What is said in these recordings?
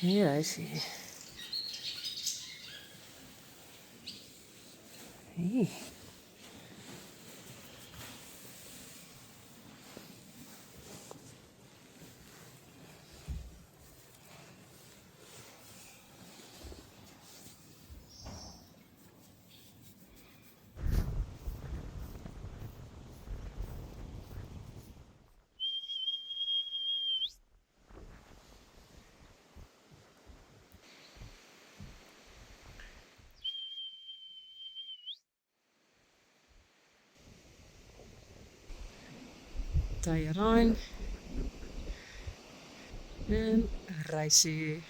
Here I see. Hey. Tayaran and Raisi.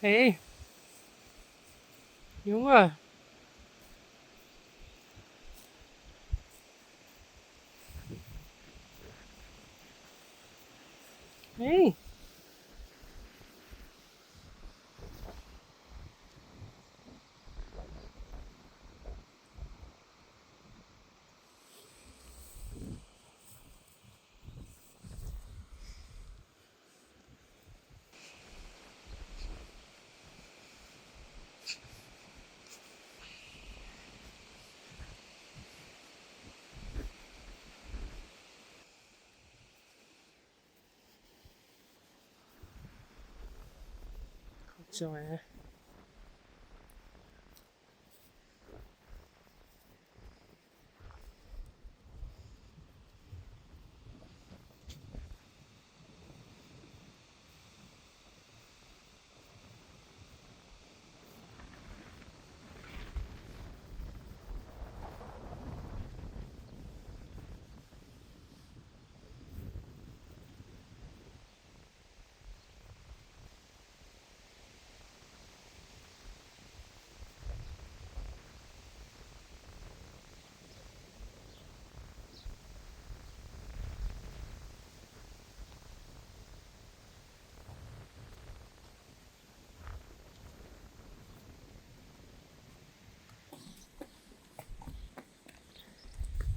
Hey, jongen. Hey. Goed zo, hè.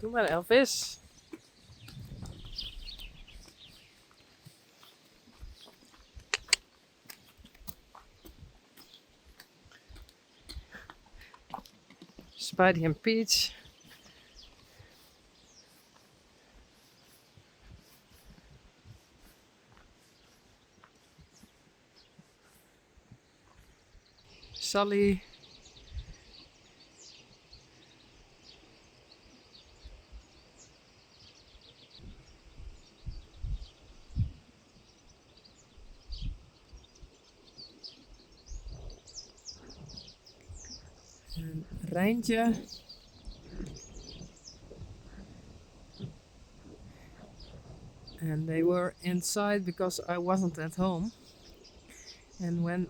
Doe maar, Elvis. Spidey en Peach. Sally. En Rijntje. And they were inside because I wasn't at home. And when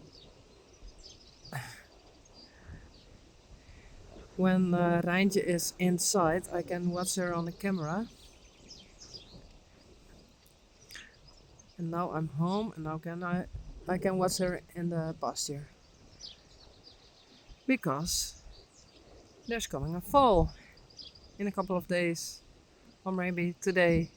Rijntje is inside, I can watch her on the camera. And now I'm home, and now I can watch her in the pasture. Because there's coming a fall in a couple of days, or maybe today.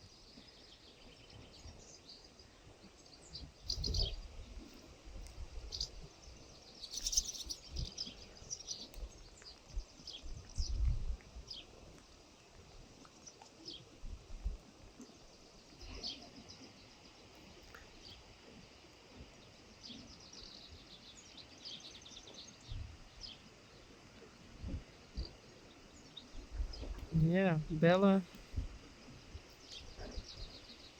Yeah, Belle,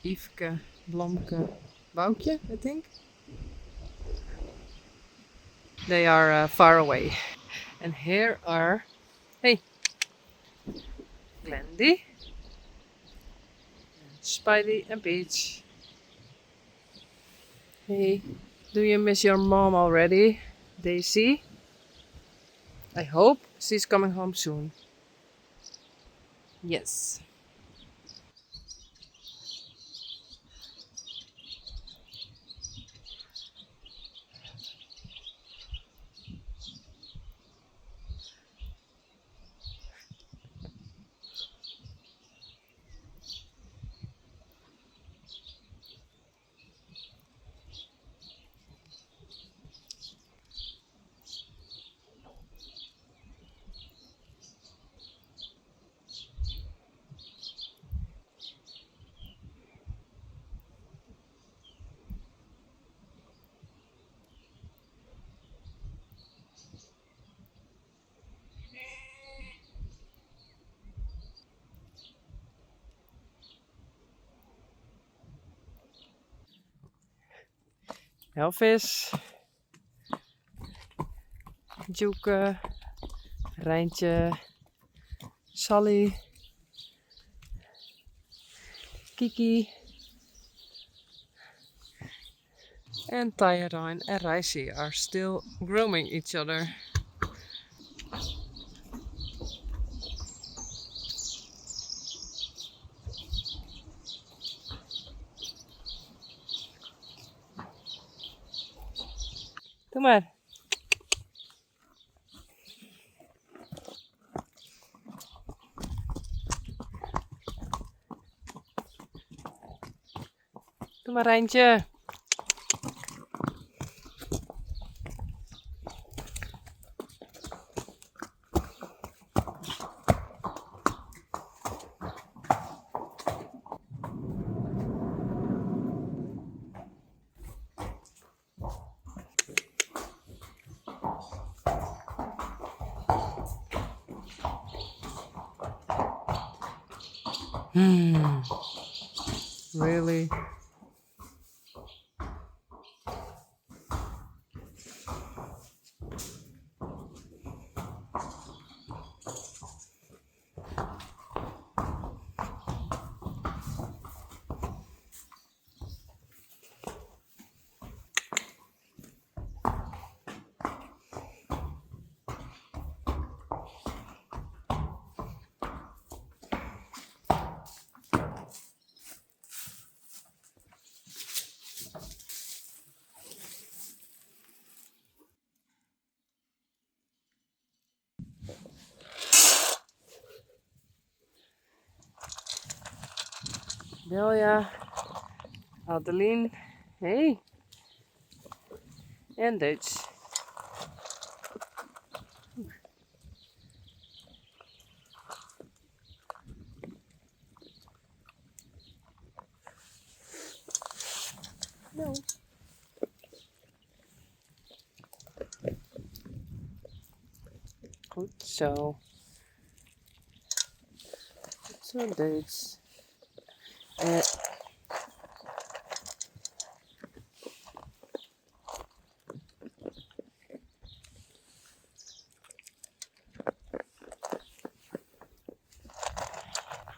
Yveske, Blomke, Boukje, I think. They are far away. And here are, hey, Glendy, Spidey, and Peach. Hey, do you miss your mom already, Daisy? I hope she's coming home soon. Yes. Elvis, Joeke, Rijntje, Sally, Kiki, and Tyrone and Raisi are still grooming each other. Doe maar. Doe maar, Rijntje. Really? Delia, Adeline, hey, and Dutch. No. Goed zo. Goed zo, Dutch.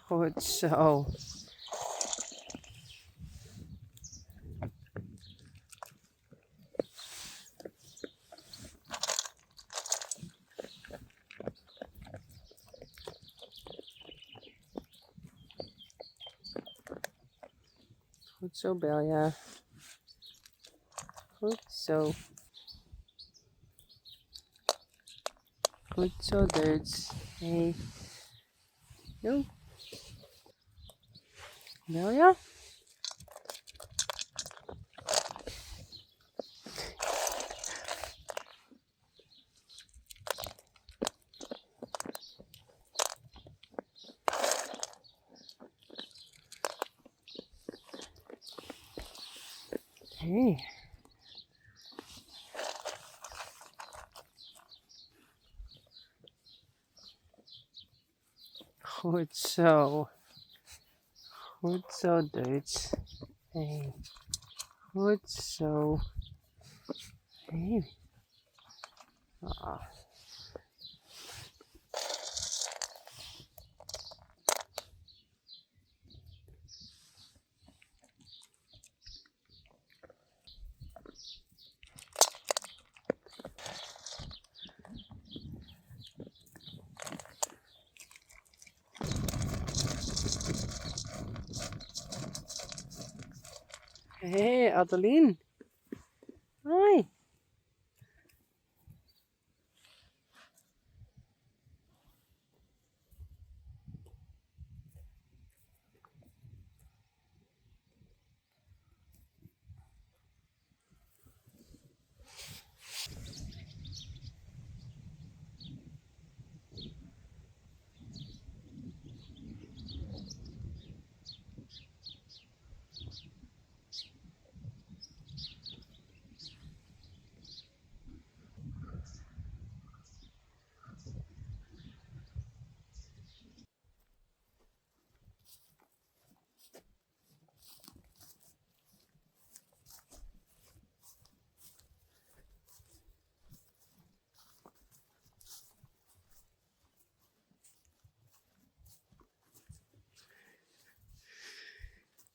Goed zo. Goed zo, Belja. Goed zo. Goed zo, Dutch. Hey. Jo. Belja? Hey. Goed zo. Goed zo, Dutch. Hey. Goed zo. Hey. Ah. Hey, Adeline. Hi.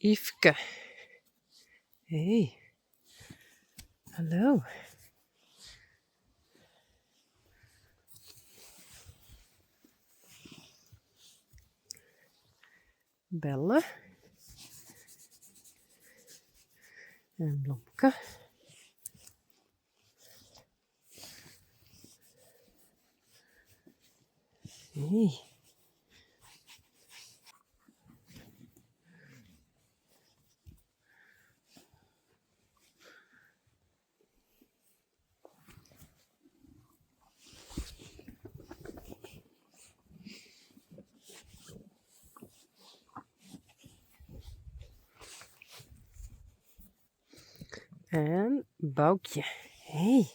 Yveske. Hey. Hallo. Belle. En Blomke. Hey. En Boukje. Hey.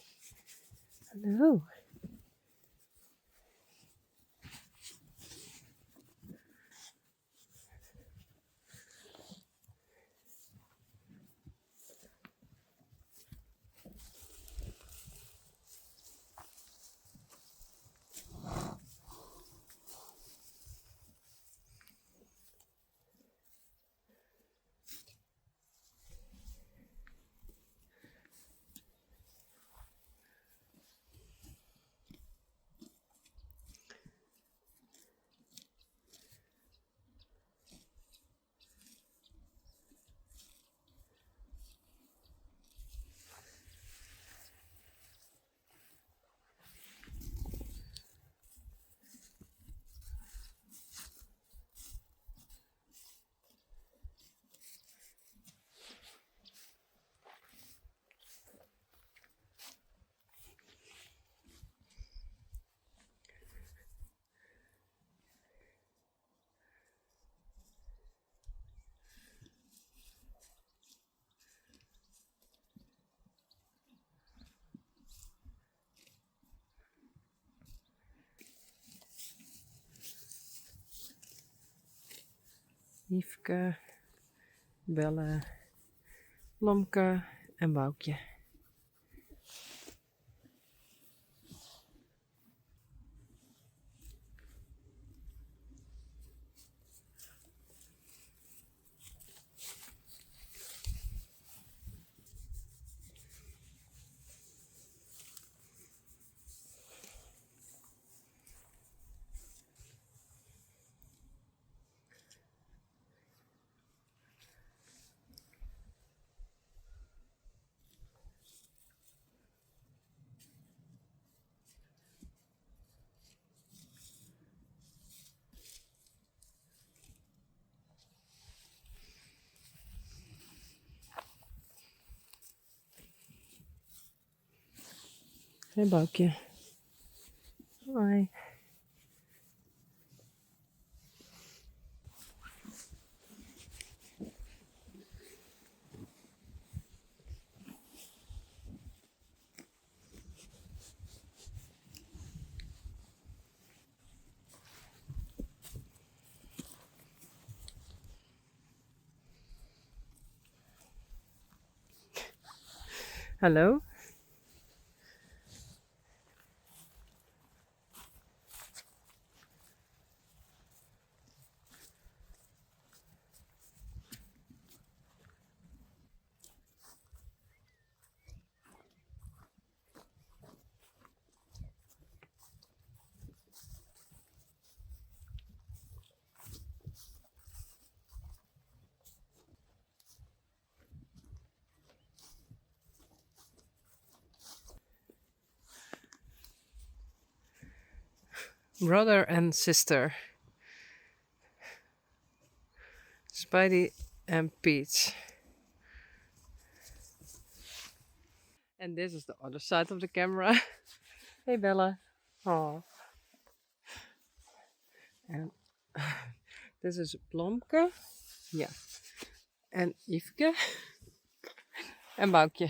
Hallo. Yveske. Belle. Blomke. En Boukje. Hey Boukje. Hi. Hallo. Brother and sister. Spidey and Peach. And this is the other side of the camera. Hey Bella. Oh. And this is Blomke. Yeah. En Yveske. En Boukje.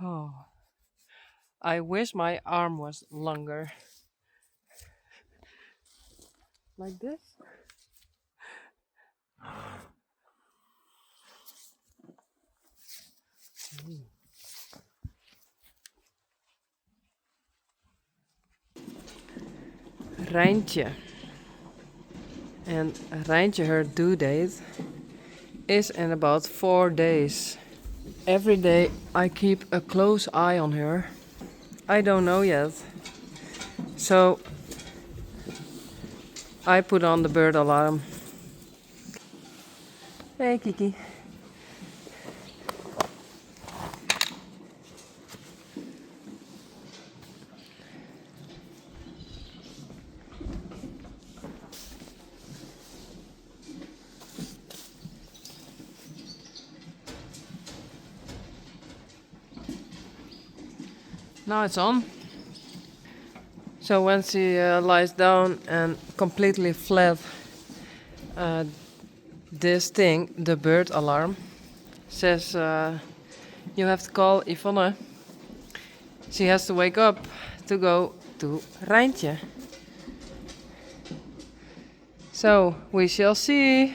Oh. I wish my arm was longer. Like this. Rijntje. And Rijntje, her due date is in about 4 days. Every day I keep a close eye on her. I don't know yet. So I put on the bird alarm. Hey Kiki. Now it's on. So when she lies down and completely flat, this thing, the bird alarm, says you have to call Yvonne. She has to wake up to go to Rijntje. So we shall see.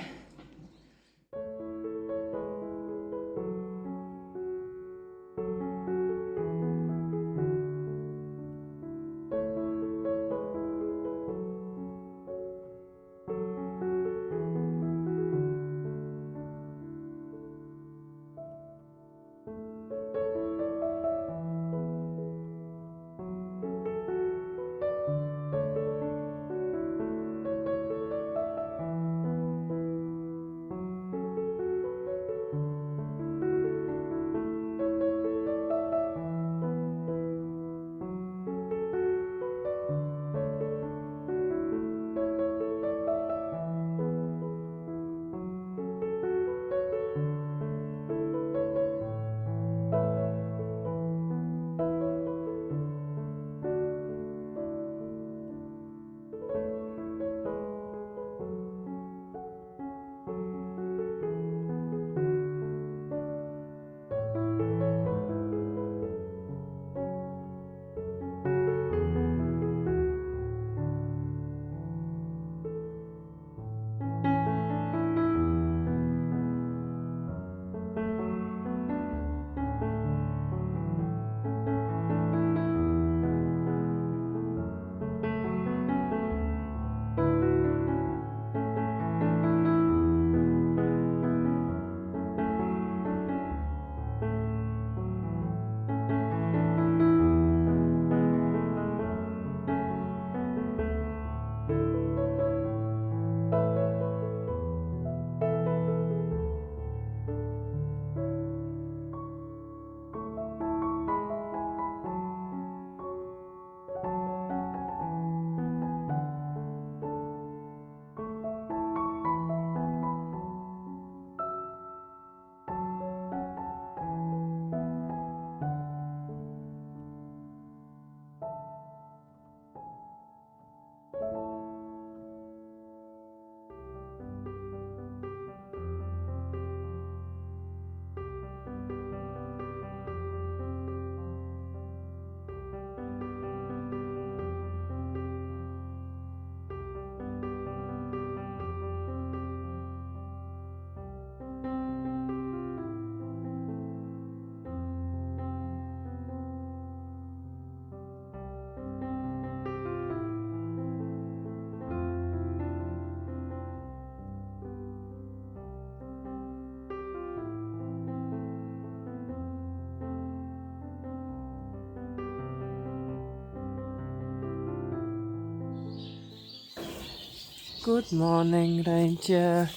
Good morning, Rijntje.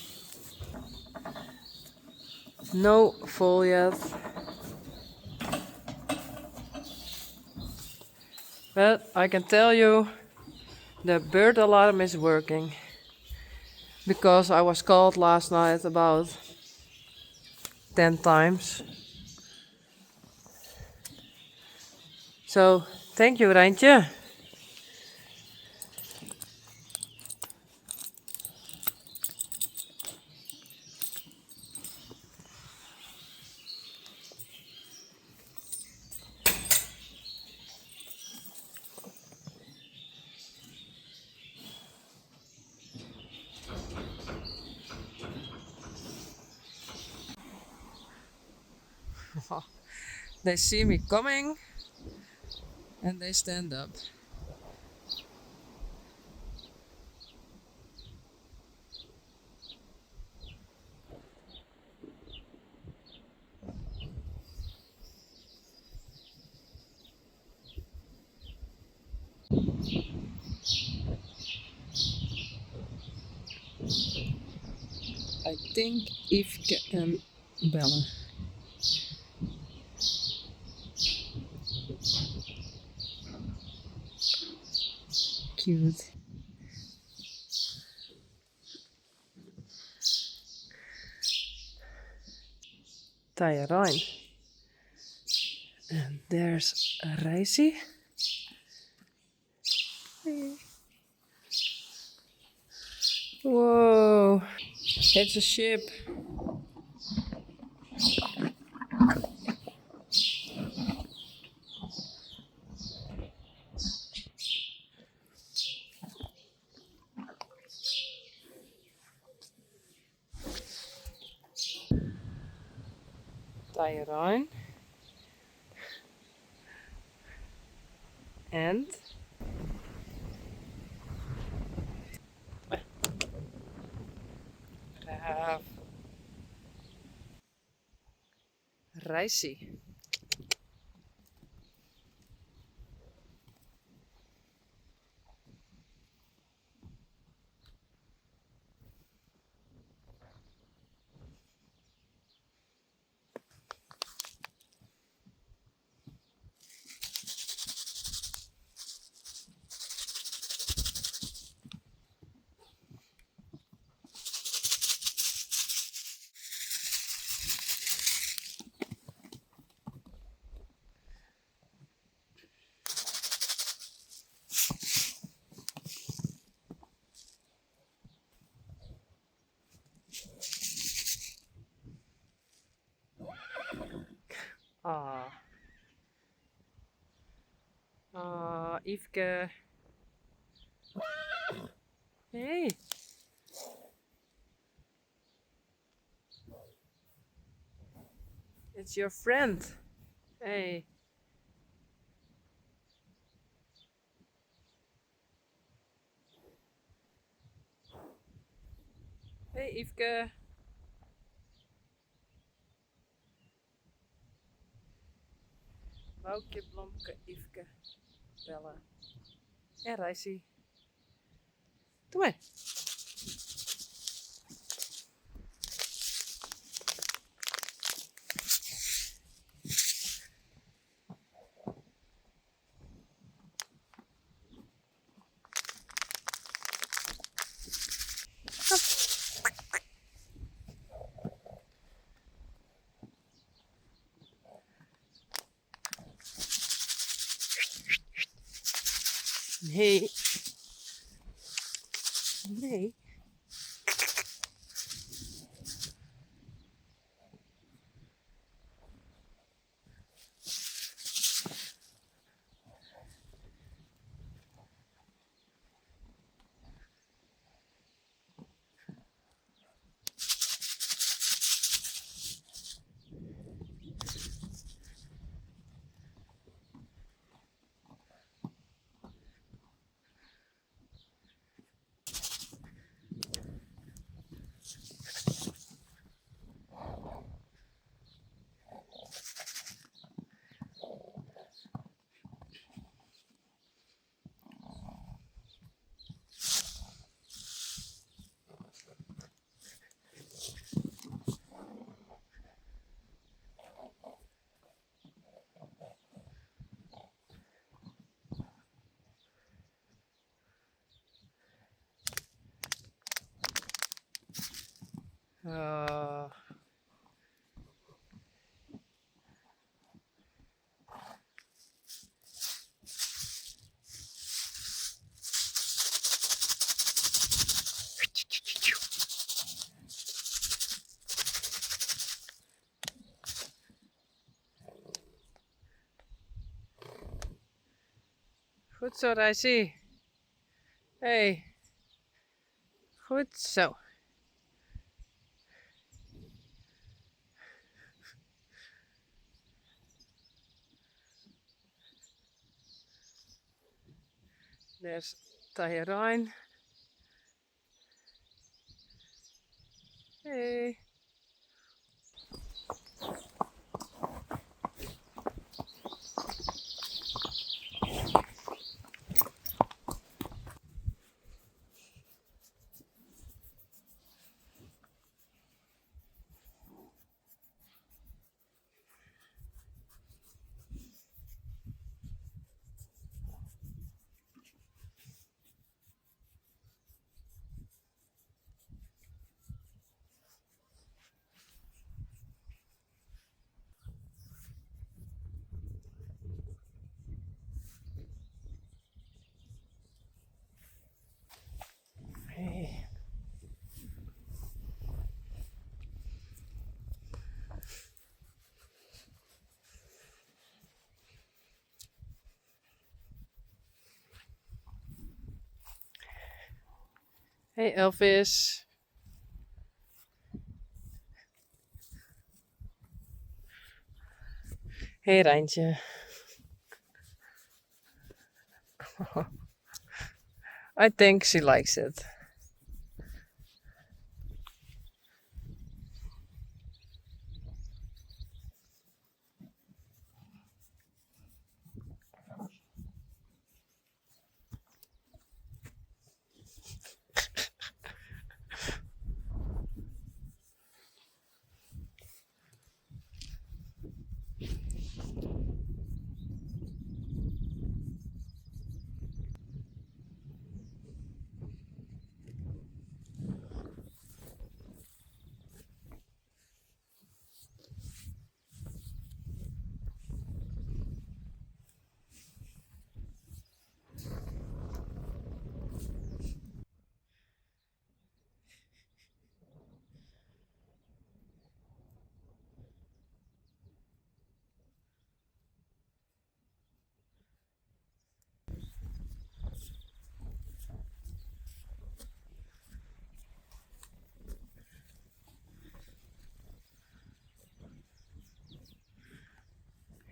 No fall yet. But I can tell you the bird alarm is working because I was called last night about 10 times. So thank you, Rijntje. They see me coming and they stand up. I think Yveske and Bella. Cute. Tajarijn. And there's Reisi. Whoa, it's a ship. Tajarijn. And Raaf. Reisi. Ah. Yveske. Hey. It's your friend. Hey. Hey, Yveske. Boukje, Blomke, Yveske, Bella. En Reisi. Doe maar. Nee. Nee. Uh, Goed zo, Rijsie. Hey, goed zo. There's Tahirijn. Hey. Hey. Hey Elvis. Hey Rijntje. I think she likes it.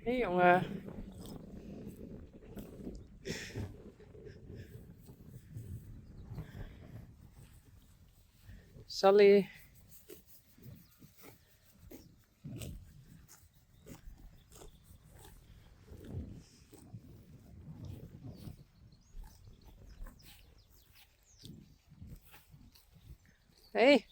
Hey jongen. Sally. Hey.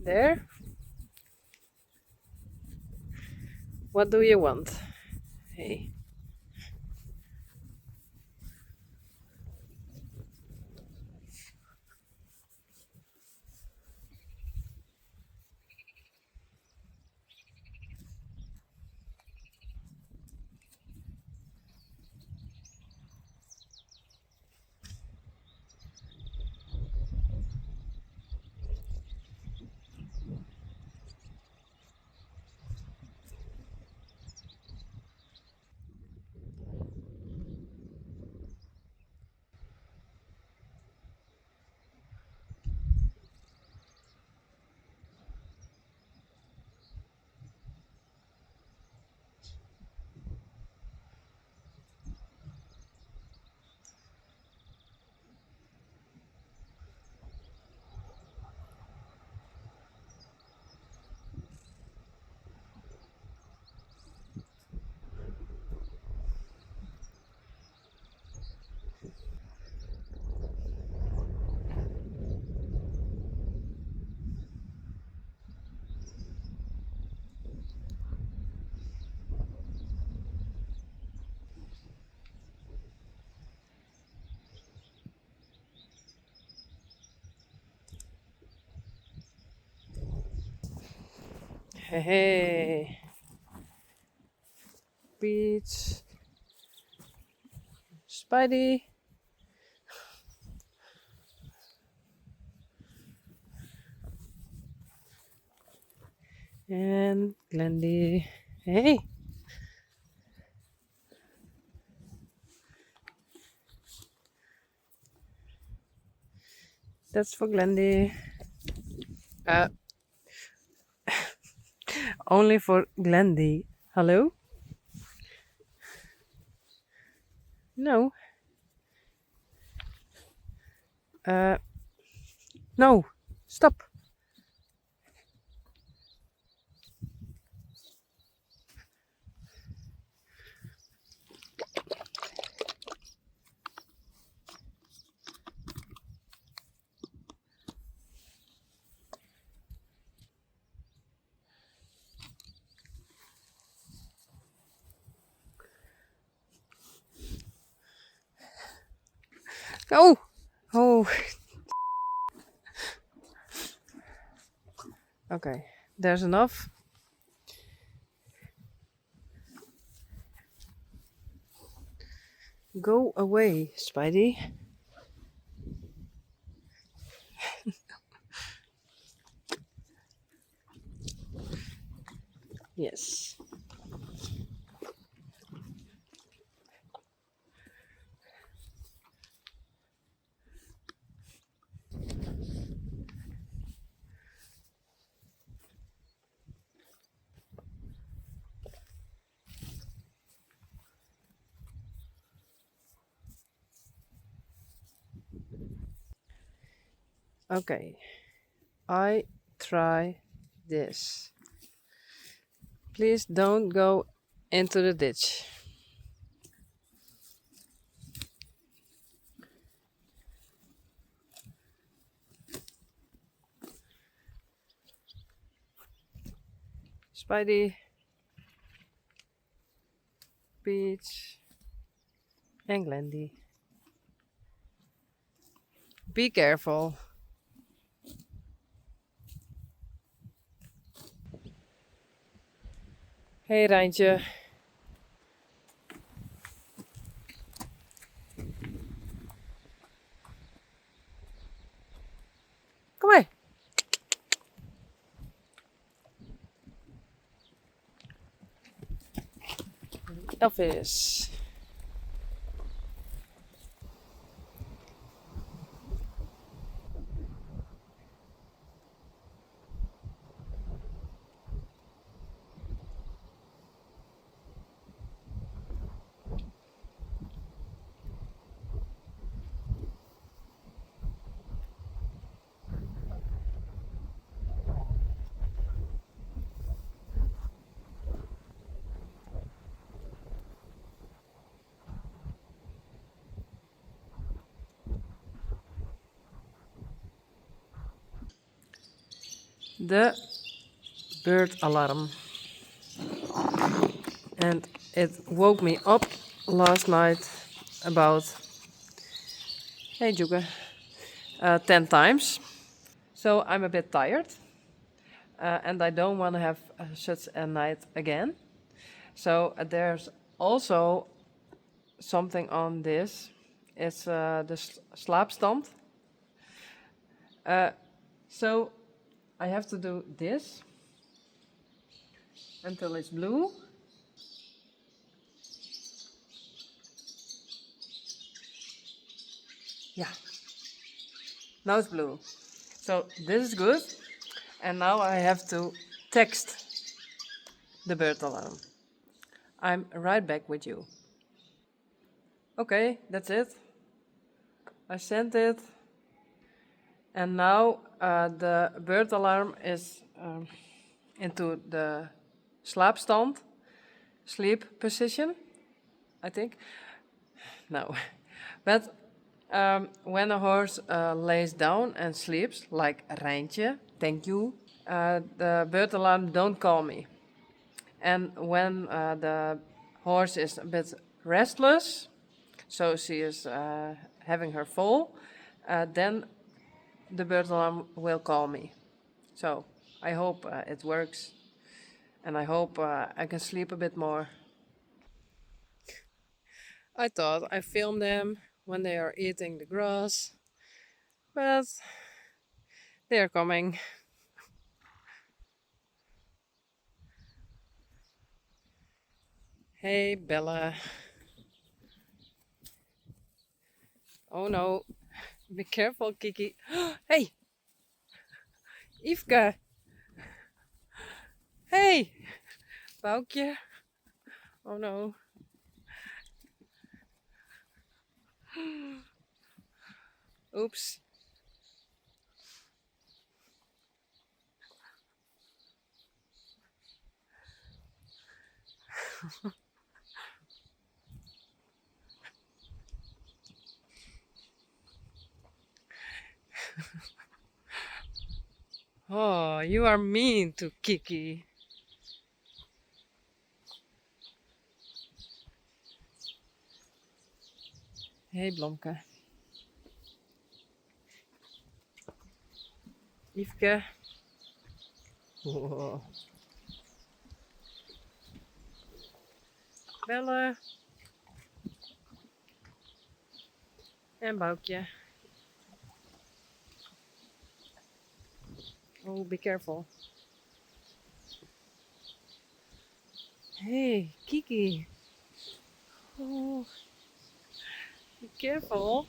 There? What do you want? Hey. Hey, hey. Peach. Spidey. And Glendy. Hey. That's for Glendy. Uh, only for Glendy. Hello? No. Uh, no. Stop. No. Oh. Okay. There's enough. Go away, Spidey. Yes. Okay. I try this. Please don't go into the ditch. Spidey, Peach, and Glendy. Be careful. Hey Rijntje. Kom mee. Elvis. The bird alarm. And it woke me up last night about, hey Juga, 10 times. So I'm a bit tired. And I don't want to have such a night again. So there's also something on this. It's the slaapstand. So I have to do this until it's blue. Yeah, now it's blue. So this is good. And now I have to text the bird alarm. I'm right back with you. Okay, that's it. I sent it. And now the bird alarm is into the slaapstand, sleep position, I think. No. But when a horse lays down and sleeps, like Rijntje, thank you, the bird alarm don't call me. And when the horse is a bit restless, so she is having her fall, then the bird alarm will call me. So I hope it works. and I hope I can sleep a bit more. I thought I film them when they are eating the grass, but they are coming. Hey, Bella. Oh no, be careful, Kiki. Hey, Yveske. Hey, Boukje. Oh no. Oops. Oh, you are mean to Kiki. Hey, Blomke. Yveske. Whoa. Bella. En Boukje. Oh, be careful. Hey, Kiki. Oh, be careful.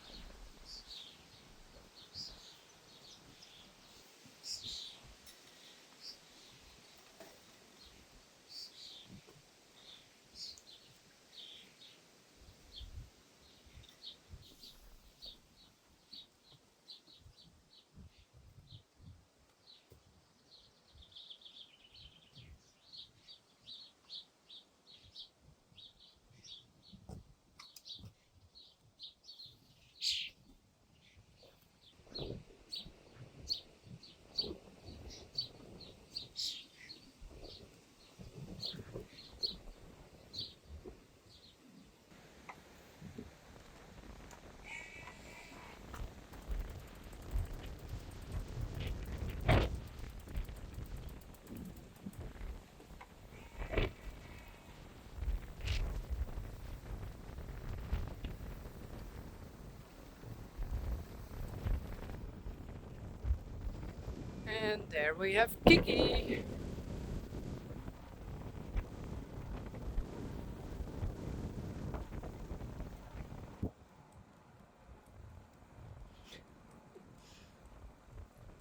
And there we have Kiki.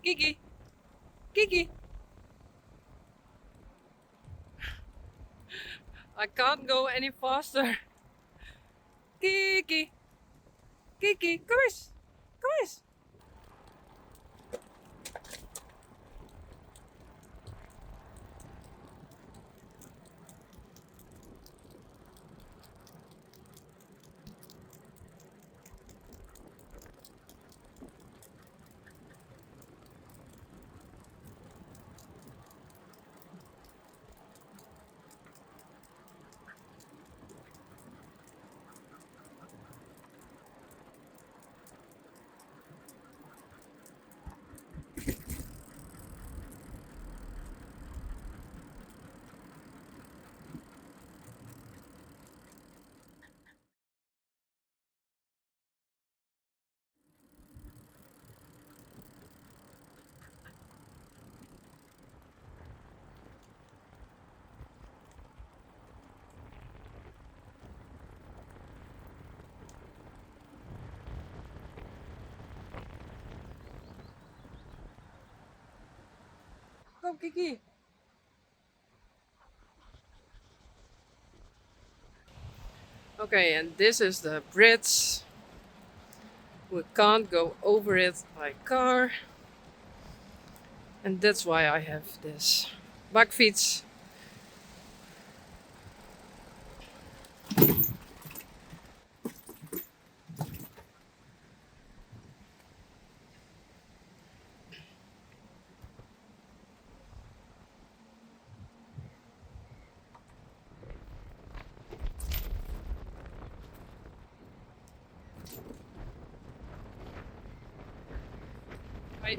Kiki. Kiki. I can't go any faster. Kiki. Kiki. Kom eens. Kom eens. Kom, Kiki. Okay, and this is the bridge. We can't go over it by car. And that's why I have this bakfiets. Right.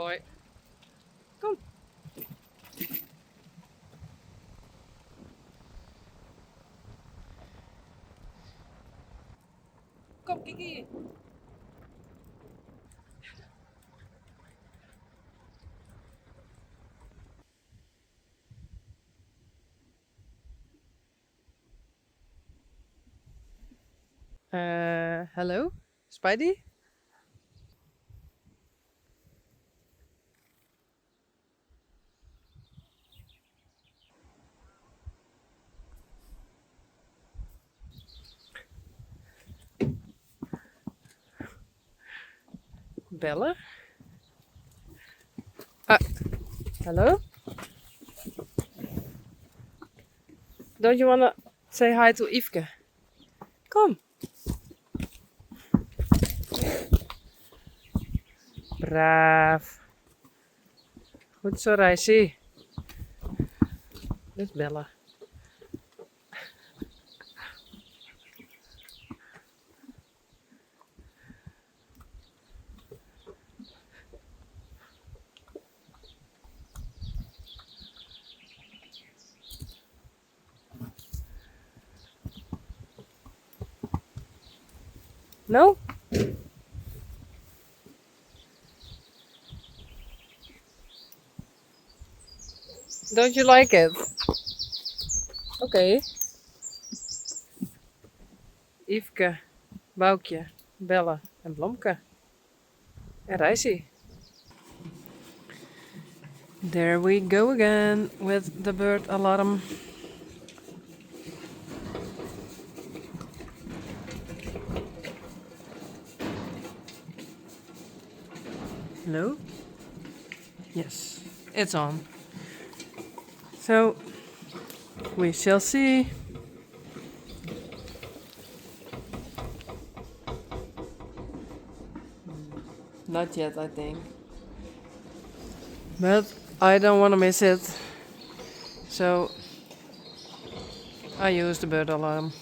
boy. Kom. Kom, Kiki. Hello, Spidey? Bella? Ah, hello? Don't you wanna say hi to Yveske? Kom. Braaf. Goed zo, Rijsie. Dit is Bella. No? Don't you like it? Okay. Yveske, Boukje, Bella en Blomke. En Rijsie. There we go again with the bird alarm. Hello? Yes, it's on. So, we shall see. Not yet, I think. But I don't want to miss it. So, I use the bird alarm.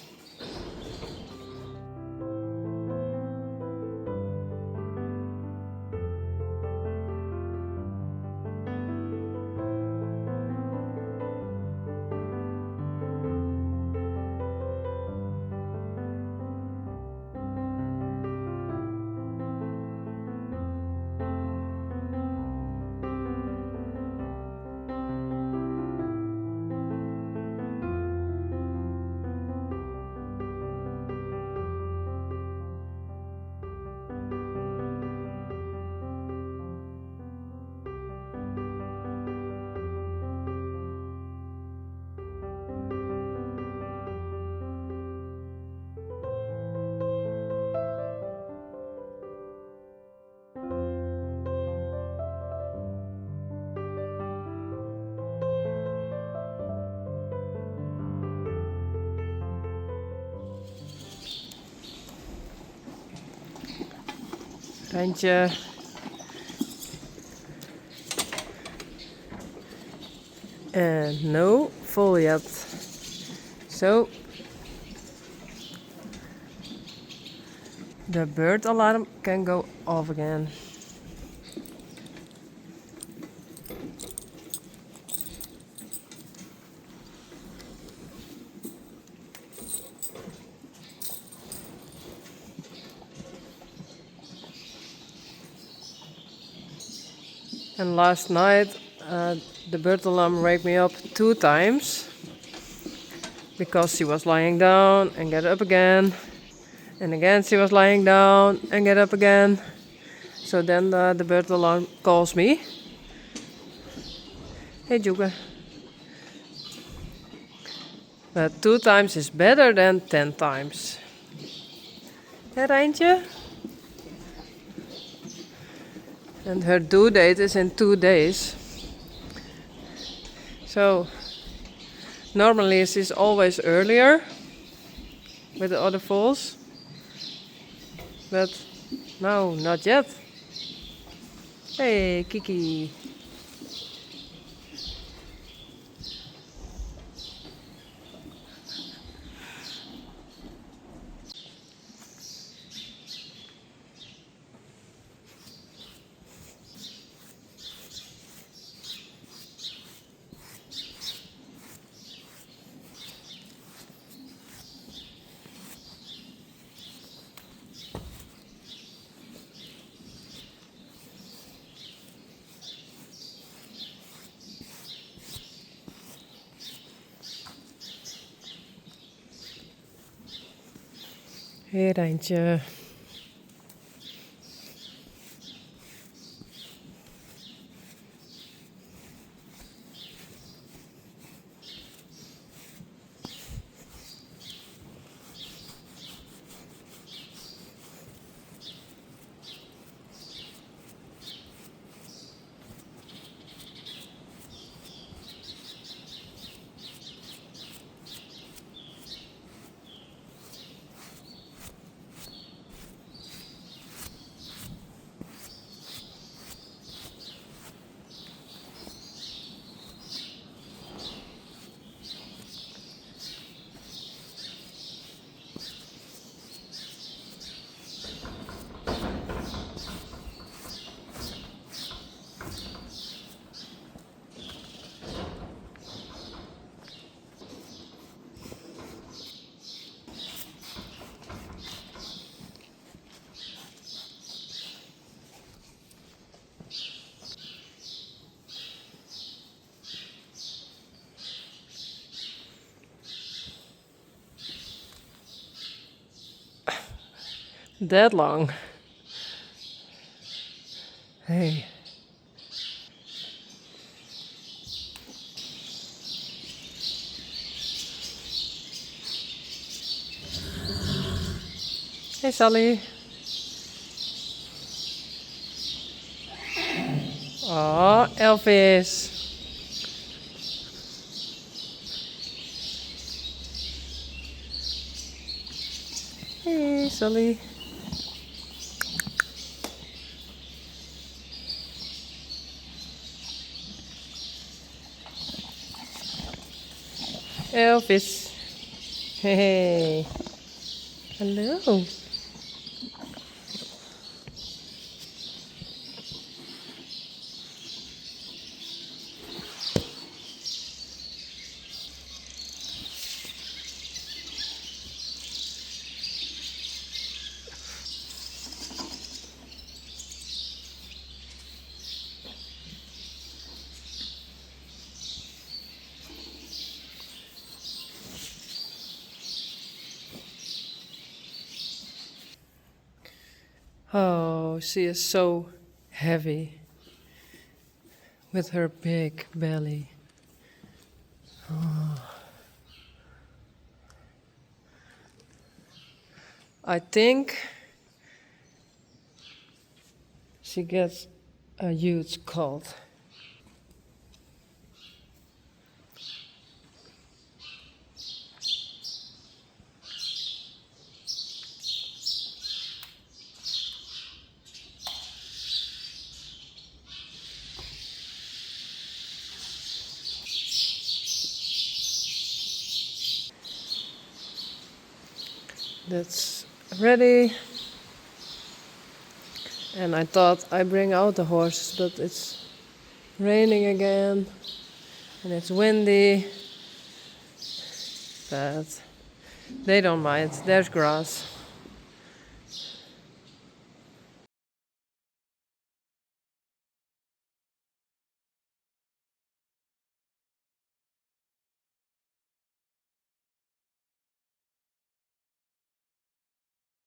Rijntje. And no full yet. So the bird alarm can go off again. And last night the bird alarm wake me up 2 times because she was lying down and get up again. And again she was lying down and get up again. So then the bird alarm calls me. Hey Juga. But 2 times is better than 10 times. Hey Rijntje? And her due date is in 2 days. So normally she's always earlier with the other foals. But no, not yet. Hey Kiki. Hé Rijntje. That long. Hey. Hey Sally. Oh, Elvis. Hey Sally. Elvis. Hey. Hello. Oh, she is so heavy with her big belly. I think she gets a huge cold. That's ready. And I thought I bring out the horses, but it's raining again and it's windy. But they don't mind, there's grass.